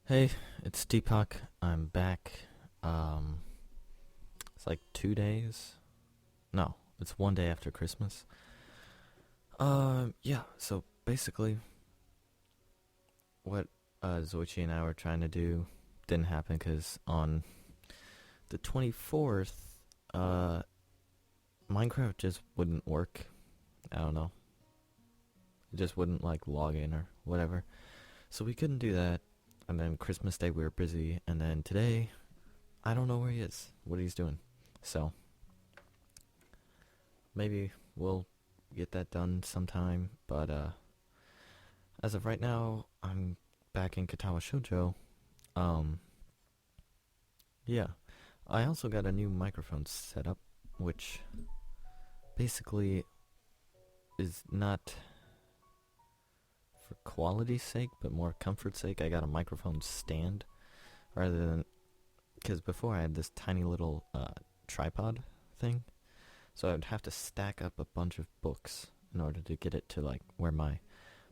Hey, it's Tpok. I'm back. It's like 2 days. No, it's one day after Christmas. Yeah. So basically, what Zoichi and I were trying to do didn't happen because on the 24th, Minecraft just wouldn't work. I don't know. It just wouldn't like log in or whatever. So we couldn't do that. And then Christmas Day we were busy. And then today, I don't know where he is. What he's doing. So maybe we'll get that done sometime. But as of right now, I'm back in Katawa Shoujo. Um, yeah. I also got a new microphone set up, which basically is not for quality's sake, but more comfort's sake. I got a microphone stand rather than because before I had this tiny little tripod thing, so I'd have to stack up a bunch of books in order to get it to like where my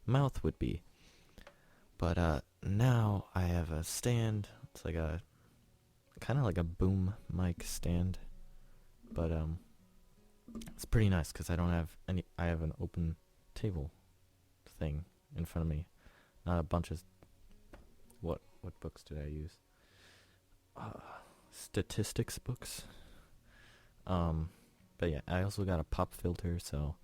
mouth would be. But now I have a stand. It's like a kind of like a boom mic stand, but it's pretty nice because I don't have any. I have an open table thing in front of me, not a bunch of what books did I use? Statistics books. But yeah, I also got a pop filter, so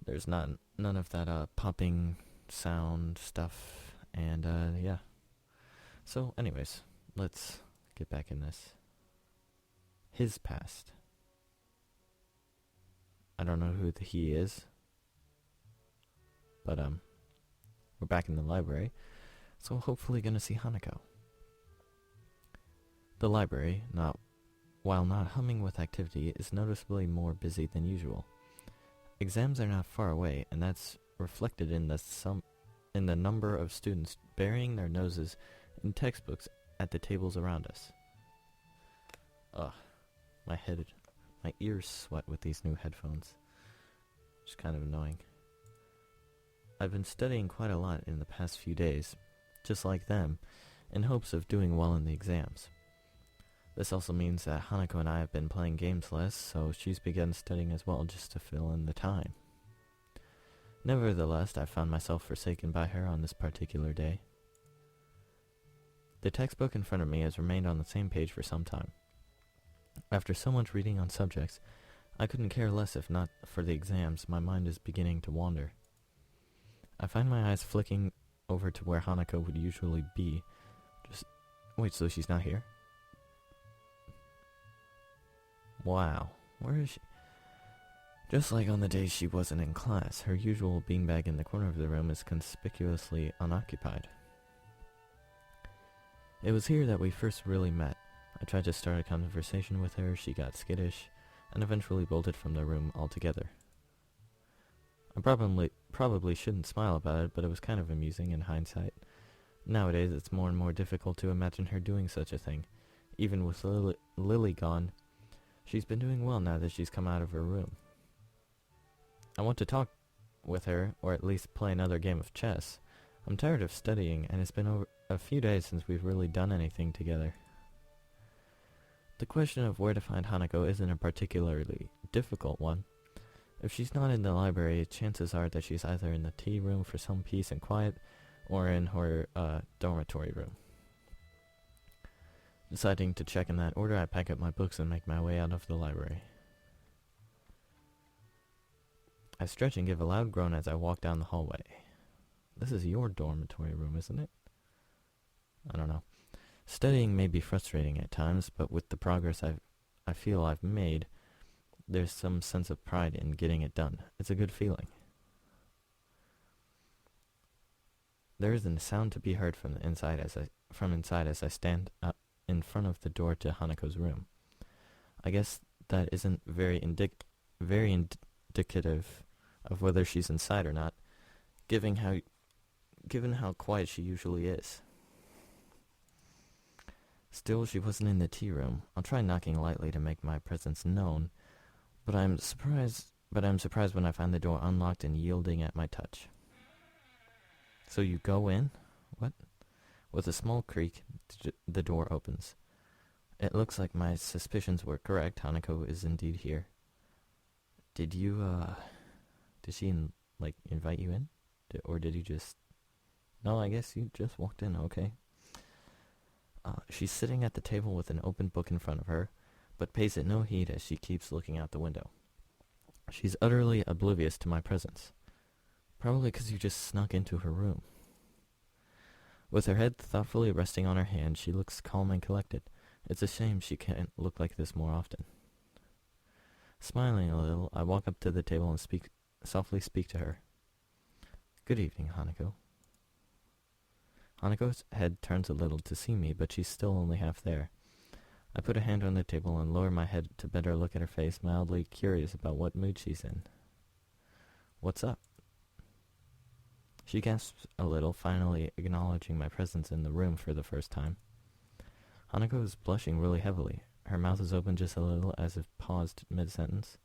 there's none of that popping sound stuff, and yeah. So, anyways, let's get back in this. His past. I don't know who he is, but we're back in the library, so hopefully gonna see Hanako. The library, while not humming with activity, is noticeably more busy than usual. Exams are not far away, and that's reflected in the number of students burying their noses in textbooks at the tables around us. Ugh, my ears sweat with these new headphones. It's kind of annoying. I've been studying quite a lot in the past few days, just like them, in hopes of doing well in the exams. This also means that Hanako and I have been playing games less, so she's begun studying as well just to fill in the time. Nevertheless, I found myself forsaken by her on this particular day. The textbook in front of me has remained on the same page for some time. After so much reading on subjects, I couldn't care less if not for the exams. My mind is beginning to wander. I find my eyes flicking over to where Hanako would usually be. Wait, so she's not here? Wow, where is she? Just like on the days she wasn't in class, her usual beanbag in the corner of the room is conspicuously unoccupied. It was here that we first really met. I tried to start a conversation with her, she got skittish, and eventually bolted from the room altogether. I probably shouldn't smile about it, but it was kind of amusing in hindsight. Nowadays, it's more and more difficult to imagine her doing such a thing. Even with Lily gone, she's been doing well now that she's come out of her room. I want to talk with her, or at least play another game of chess. I'm tired of studying, and it's been over a few days since we've really done anything together. The question of where to find Hanako isn't a particularly difficult one. If she's not in the library, chances are that she's either in the tea room for some peace and quiet, or in her dormitory room. Deciding to check in that order, I pack up my books and make my way out of the library. I stretch and give a loud groan as I walk down the hallway. This is your dormitory room, isn't it? I don't know. Studying may be frustrating at times, but with the progress I feel I've made, there's some sense of pride in getting it done. It's a good feeling. There isn't a sound to be heard from inside as I stand up in front of the door to Hanako's room. I guess that isn't very indicative of whether she's inside or not, given how quiet she usually is. Still, she wasn't in the tea room. I'll try knocking lightly to make my presence known, but I'm surprised when I find the door unlocked and yielding at my touch. So you go in? What With a small creak, the door opens. It looks like my suspicions were correct. Hanako is indeed here. Did she, invite you in? Or did you just... No, I guess you just walked in, okay. She's sitting at the table with an open book in front of her, but pays it no heed as she keeps looking out the window. She's utterly oblivious to my presence. Probably because you just snuck into her room. With her head thoughtfully resting on her hand, she looks calm and collected. It's a shame she can't look like this more often. Smiling a little, I walk up to the table and softly speak to her. Good evening, Hanako. Hanako's head turns a little to see me, but she's still only half there. I put a hand on the table and lower my head to better look at her face, mildly curious about what mood she's in. What's up? She gasps a little, finally acknowledging my presence in the room for the first time. Hanako is blushing really heavily. Her mouth is open just a little, as if paused mid-sentence.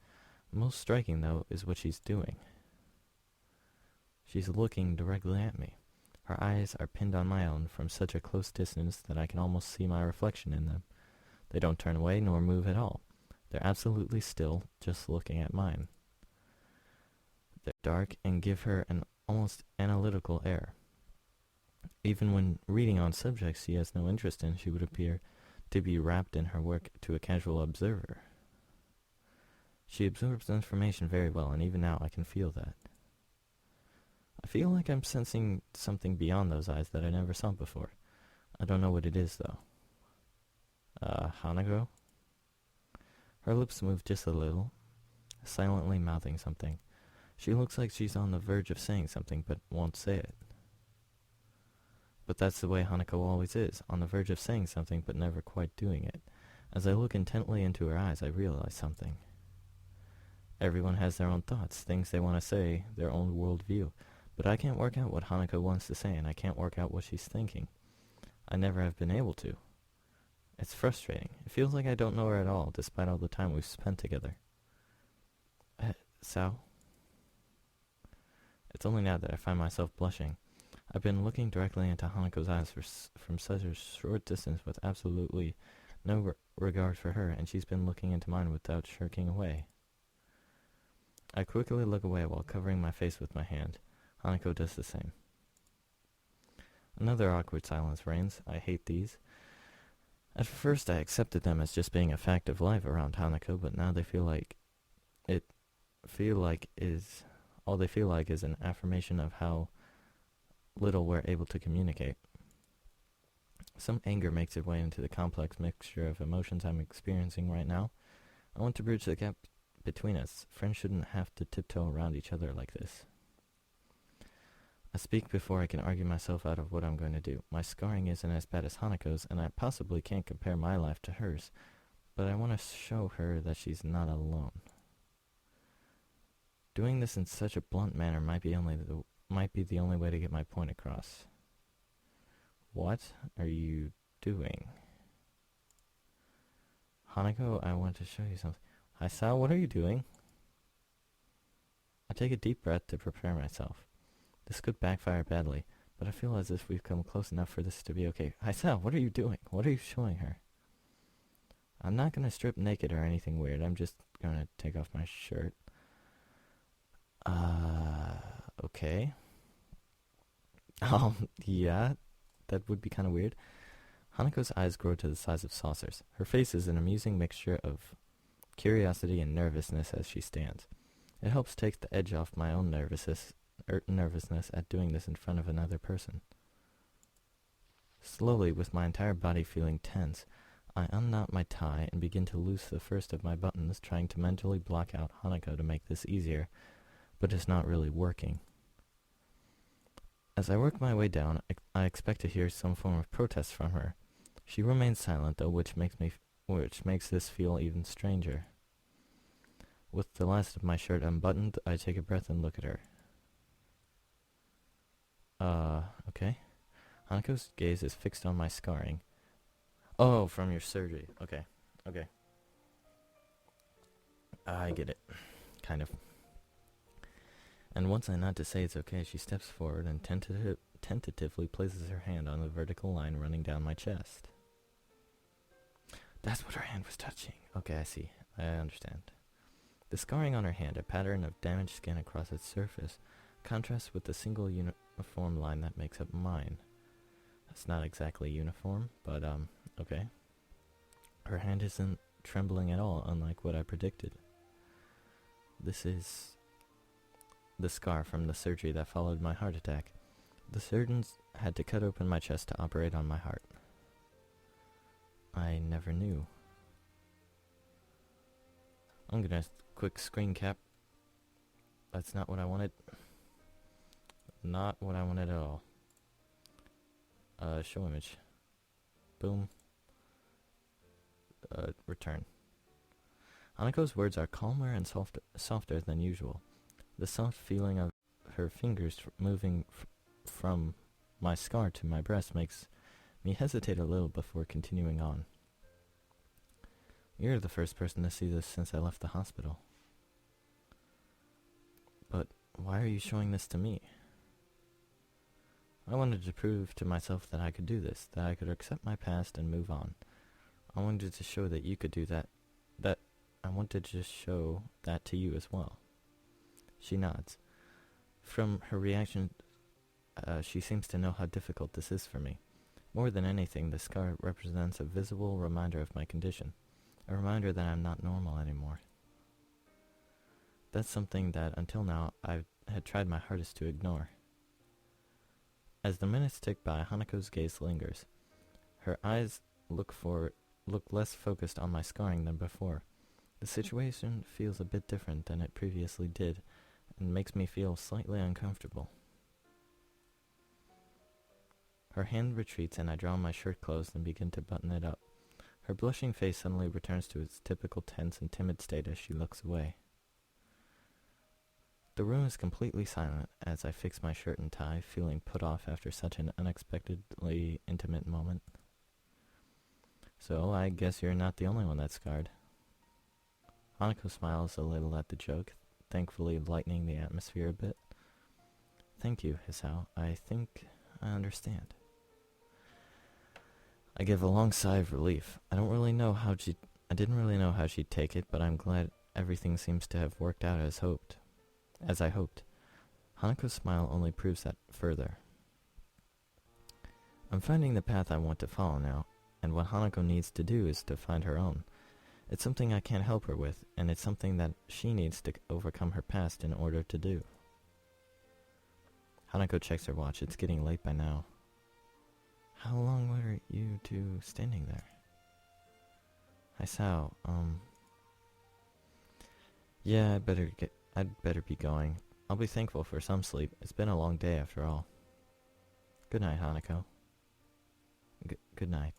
Most striking, though, is what she's doing. She's looking directly at me. Her eyes are pinned on my own from such a close distance that I can almost see my reflection in them. They don't turn away nor move at all. They're absolutely still, just looking at mine. They're dark and give her an almost analytical air. Even when reading on subjects she has no interest in, she would appear to be wrapped in her work to a casual observer. She absorbs information very well, and even now I can feel that. I feel like I'm sensing something beyond those eyes that I never saw before. I don't know what it is, though. Hanako? Her lips move just a little, silently mouthing something. She looks like she's on the verge of saying something, but won't say it. But that's the way Hanako always is, on the verge of saying something, but never quite doing it. As I look intently into her eyes, I realize something. Everyone has their own thoughts, things they want to say, their own worldview. But I can't work out what Hanako wants to say, and I can't work out what she's thinking. I never have been able to. It's frustrating. It feels like I don't know her at all, despite all the time we've spent together. Sao? It's only now that I find myself blushing. I've been looking directly into Hanako's eyes from such a short distance with absolutely no regard for her, and she's been looking into mine without shirking away. I quickly look away while covering my face with my hand. Hanako does the same. Another awkward silence reigns. I hate these. At first I accepted them as just being a fact of life around Hanako, but now they feel like all they feel like is an affirmation of how little we're able to communicate. Some anger makes its way into the complex mixture of emotions I'm experiencing right now. I want to bridge the gap between us. Friends shouldn't have to tiptoe around each other like this. I speak before I can argue myself out of what I'm going to do. My scarring isn't as bad as Hanako's, and I possibly can't compare my life to hers, but I want to show her that she's not alone. Doing this in such a blunt manner might be the only way to get my point across. What are you doing? Hanako, I want to show you something. Hisao, what are you doing? I take a deep breath to prepare myself. This could backfire badly, but I feel as if we've come close enough for this to be okay. Hisao, what are you doing? What are you showing her? I'm not going to strip naked or anything weird. I'm just going to take off my shirt. Okay. Yeah, that would be kind of weird. Hanako's eyes grow to the size of saucers. Her face is an amusing mixture of curiosity and nervousness as she stands. It helps take the edge off my own nervousness at doing this in front of another person. Slowly, with my entire body feeling tense, I unknot my tie and begin to loose the first of my buttons, trying to mentally block out Hanako to make this easier, but it's not really working. As I work my way down, I expect to hear some form of protest from her. She remains silent, though, which makes this feel even stranger. With the last of my shirt unbuttoned, I take a breath and look at her. Okay. Hanako's gaze is fixed on my scarring. Oh, from your surgery. Okay. I get it. Kind of. And once I nod to say it's okay, she steps forward and tentatively places her hand on the vertical line running down my chest. That's what her hand was touching. Okay, I see. I understand. The scarring on her hand, a pattern of damaged skin across its surface, contrasts with the single uniform line that makes up mine. That's not exactly uniform, but, okay. Her hand isn't trembling at all, unlike what I predicted. This is the scar from the surgery that followed my heart attack. The surgeons had to cut open my chest to operate on my heart. I never knew. I'm gonna quick screen cap. That's not what I wanted. Not what I wanted at all. Show image. Boom. Return. Hanako's words are calmer and softer than usual. The soft feeling of her fingers moving from my scar to my breast makes me hesitate a little before continuing on. You're the first person to see this since I left the hospital. But why are you showing this to me? I wanted to prove to myself that I could do this, that I could accept my past and move on. I wanted to show that you could do that. I wanted to show that to you as well. She nods. From her reaction, she seems to know how difficult this is for me. More than anything, the scar represents a visible reminder of my condition. A reminder that I'm not normal anymore. That's something that, until now, I had tried my hardest to ignore. As the minutes tick by, Hanako's gaze lingers. Her eyes look less focused on my scarring than before. The situation feels a bit different than it previously did, and makes me feel slightly uncomfortable. Her hand retreats and I draw my shirt closed and begin to button it up. Her blushing face suddenly returns to its typical tense and timid state as she looks away. The room is completely silent as I fix my shirt and tie, feeling put off after such an unexpectedly intimate moment. So, I guess you're not the only one that's scarred. Hanako smiles a little at the joke, thankfully lightening the atmosphere a bit. Thank you, Hisao. I think I understand. I give a long sigh of relief. I didn't really know how she'd take it, but I'm glad everything seems to have worked out as I hoped. Hanako's smile only proves that further. I'm finding the path I want to follow now, and what Hanako needs to do is to find her own. It's something I can't help her with, and it's something that she needs to overcome her past in order to do. Hanako checks her watch. It's getting late by now. How long were you two standing there? Hisao, yeah, I'd better be going. I'll be thankful for some sleep. It's been a long day after all. Good night, Hanako. Good night.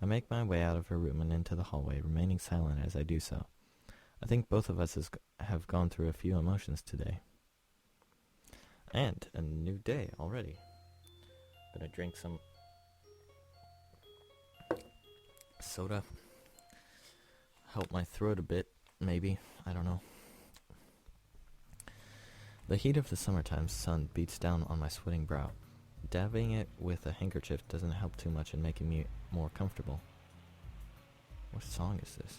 I make my way out of her room and into the hallway, remaining silent as I do so. I think both of us have gone through a few emotions today. And a new day already. Gonna drink some soda. Help my throat a bit, maybe. I don't know. The heat of the summertime sun beats down on my sweating brow. Dabbing it with a handkerchief doesn't help too much in making me more comfortable. What song is this?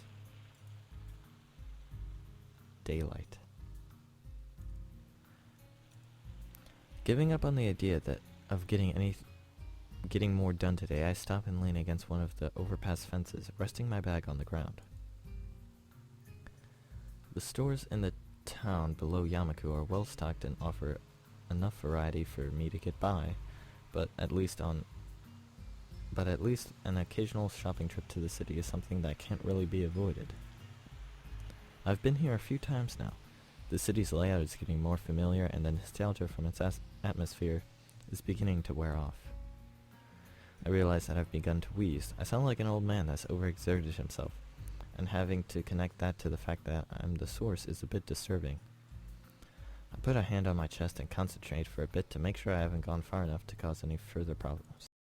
Daylight. Giving up on the idea of getting more done today, I stop and lean against one of the overpass fences, resting my bag on the ground. The stores in the town below Yamaku are well stocked and offer enough variety for me to get by, but at least an occasional shopping trip to the city is something that can't really be avoided. I've been here a few times now. The city's layout is getting more familiar, and the nostalgia from its atmosphere is beginning to wear off. I realize that I've begun to wheeze. I sound like an old man that's overexerted himself, and having to connect that to the fact that I'm the source is a bit disturbing. I put a hand on my chest and concentrate for a bit to make sure I haven't gone far enough to cause any further problems.